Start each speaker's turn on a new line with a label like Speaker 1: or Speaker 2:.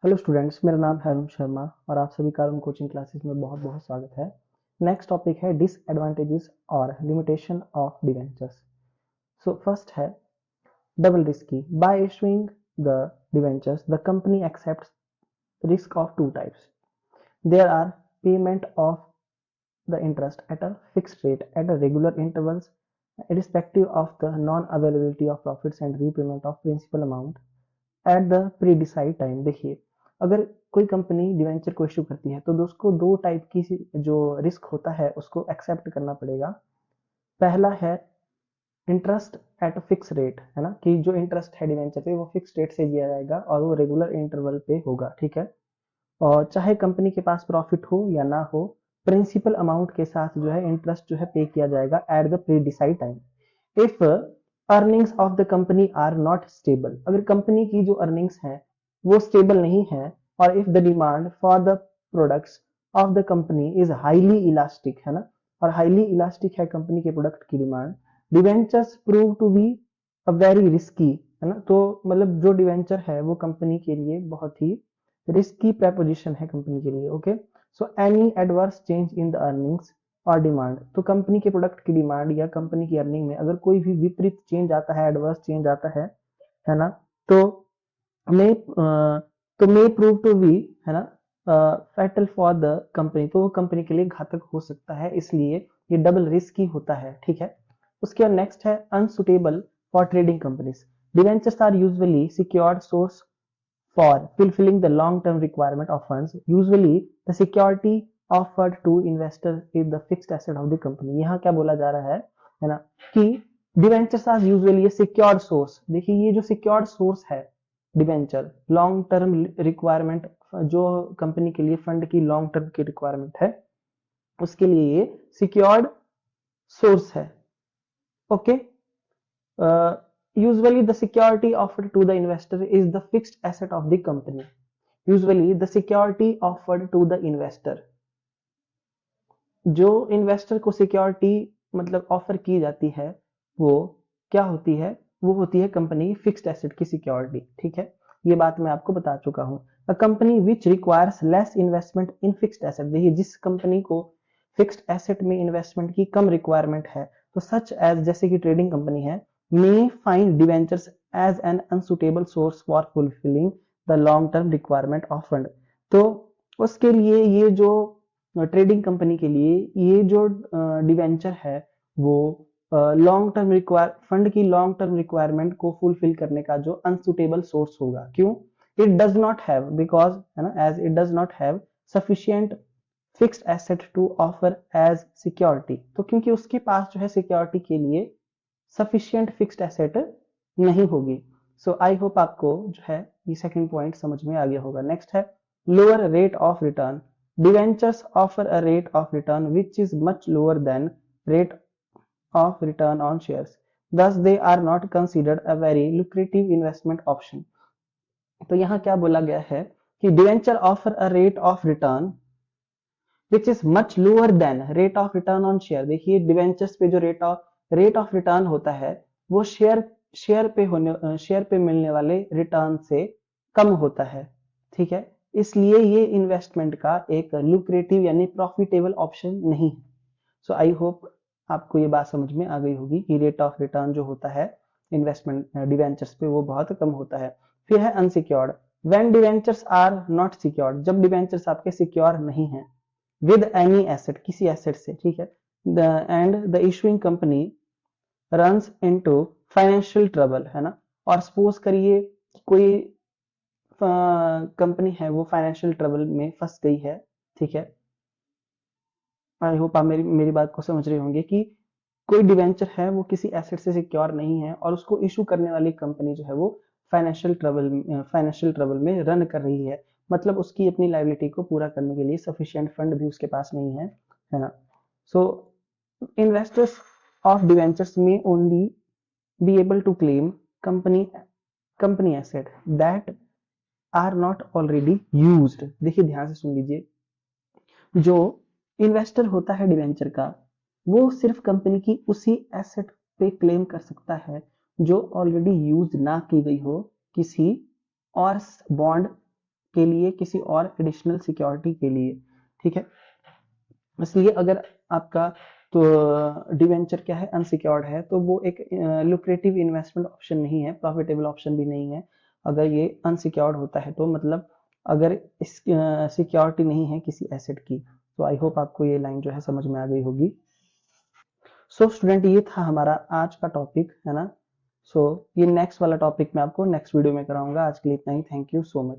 Speaker 1: Hello students, मेरा नाम है अरुण शर्मा और आप सभी का अरुण कोचिंग क्लासेस में बहुत बहुत स्वागत है। नेक्स्ट टॉपिक है डिसएडवांटेजेस और limitation of debentures. So first है double risky. By issuing the debentures the company accepts risk of two types. There are payment of the interest at a fixed rate at a regular intervals irrespective of the non-availability of profits and repayment of principal amount at the predecide time. देखिए, अगर कोई company debenture को issue करती है तो उसको दो type की जो रिस्क होता है उसको एक्सेप्ट करना पड़ेगा। पहला है इंटरेस्ट एट फिक्स रेट, है ना, कि जो इंटरेस्ट है डिवेंचर पे वो फिक्स रेट से दिया जाएगा और वो रेगुलर इंटरवल पे होगा, ठीक है। और चाहे कंपनी के पास प्रॉफिट हो या ना हो, प्रिंसिपल अमाउंट के साथ जो है इंटरेस्ट जो है पे किया जाएगा at the pre decide time. If earnings of the company are not stable, अगर कंपनी की जो अर्निंग्स है वो स्टेबल नहीं है, और if the demand for the products of the company is highly elastic, है ना, और हाईली इलास्टिक है कंपनी के प्रोडक्ट की demand, debentures prove to be a very risky, है ना। तो मतलब जो डिवेंचर है वो कंपनी के लिए बहुत ही रिस्की प्रपोजिशन है कंपनी के लिए। Okay, so any adverse change in the earnings और डिमांड, तो कंपनी के प्रोडक्ट की डिमांड या कंपनी की अर्निंग में अगर कोई भी विपरीत चेंज आता है, एडवर्स चेंज आता है ना, तो मे तो मे प्रूव टू बी, है ना, फैटल फॉर द कंपनी, तो वो कंपनी के लिए घातक हो सकता है, इसलिए ये डबल रिस्क ही होता है, ठीक है। उसके बाद नेक्स्ट है unsuitable for trading companies. Debentures are usually secured source for fulfilling the long-term requirement of funds. Usually, the security offered to investor is the fixed asset of the company. यहाँ क्या बोला जा रहा है ना, कि debentures are usually secured source. देखिए, ये जो सिक्योर्ड सोर्स है डिवेंचर, लॉन्ग टर्म रिक्वायरमेंट, जो कंपनी के लिए फंड की लॉन्ग टर्म की रिक्वायरमेंट है उसके लिए ये सिक्योर्ड सोर्स है। Okay, usually the security offered to the investor is the fixed asset of the company. Usually the security offered to the investor, जो इन्वेस्टर को सिक्योरिटी मतलब ऑफर की जाती है वो क्या होती है, वो होती है कंपनी की फिक्स्ड एसेट की सिक्योरिटी, ठीक है। ये बात मैं आपको बता चुका हूं। A company which requires less investment in fixed asset, देखिए जिस कंपनी को फिक्स्ड एसेट में इन्वेस्टमेंट की कम रिक्वायरमेंट है, तो सच एज जैसे कि ट्रेडिंग कंपनी है, may find debentures as an unsuitable source for fulfilling the long term requirement of fund. तो उसके लिए ये जो ट्रेडिंग कंपनी के लिए ये जो डिवेंचर है वो लॉन्ग टर्म रिक्वायर फंड की लॉन्ग टर्म रिक्वायरमेंट को फुलफिल करने का जो अनसुटेबल सोर्स होगा। क्यों? It does not have, because, है ना, as it does not have sufficient fixed asset to offer as security, तो क्योंकि उसके पास जो है सिक्योरिटी के लिए सफिशिएंट फिक्स्ड एसेट नहीं होगी। सो आई होप आपको जो है ये सेकंड पॉइंट समझ में आ गया होगा। नेक्स्ट है lower rate of return. Debentures offer a rate of return which is much lower than rate of return on shares. Thus, they are not considered a very lucrative investment option. तो यहाँ क्या बोला गया है कि debenture offer a rate of return which is much lower than rate of return on share. देखिए, debentures पे जो रेट ऑफ रिटर्न होता है वो शेयर पे मिलने वाले रिटर्न से कम होता है, ठीक है। इसलिए ये इन्वेस्टमेंट का एक लुक्रेटिव यानी प्रॉफिटेबल ऑप्शन नहीं है। सो आई होप आपको ये बात समझ में आ गई होगी कि रेट ऑफ रिटर्न जो होता है इन्वेस्टमेंट डिवेंचर्स पे वो बहुत कम होता है। फिर है unsecured. When debentures are not secured, जब डिवेंचर्स आपके सिक्योर नहीं है विद एनी एसेट, किसी एसेट से, ठीक है, and the issuing company runs into financial trouble, है ना, और सपोज करिए कोई कंपनी है वो फाइनेंशियल ट्रबल में फंस गई है, ठीक है। आई होप आप मेरी बात को समझ रहे होंगे कि कोई डिवेंचर है वो किसी एसेट से सिक्योर नहीं है और उसको इशू करने वाली कंपनी जो है वो फाइनेंशियल ट्रबल में रन कर रही है, मतलब उसकी अपनी लाइबिलिटी को पूरा करने के लिए सफिशिएंट फंड भी उसके पास नहीं है ना। So investors of debentures may only be able to claim company asset that are not already used. देखिए ध्यान से सुन लीजिए, जो इन्वेस्टर होता है डिवेंचर का वो सिर्फ कंपनी की उसी एसेट पे क्लेम कर सकता है जो ऑलरेडी यूज ना की गई हो किसी और बॉन्ड के लिए, किसी और एडिशनल सिक्योरिटी के लिए, ठीक है। इसलिए अगर आपका तो डिवेंचर क्या है, अनसिक्योर्ड है, तो वो एक लुक्रेटिव इन्वेस्टमेंट ऑप्शन नहीं है, प्रॉफिटेबल ऑप्शन भी नहीं है। अगर ये अनसिक्योर्ड होता है तो मतलब अगर इस सिक्योरिटी नहीं है किसी एसेट की। तो आई होप आपको ये लाइन जो है समझ में आ गई होगी। सो स्टूडेंट, ये था हमारा आज का टॉपिक, है ना। सो ये नेक्स्ट वाला टॉपिक मैं आपको नेक्स्ट वीडियो में कराऊंगा। आज के लिए इतना ही। Thank you so much.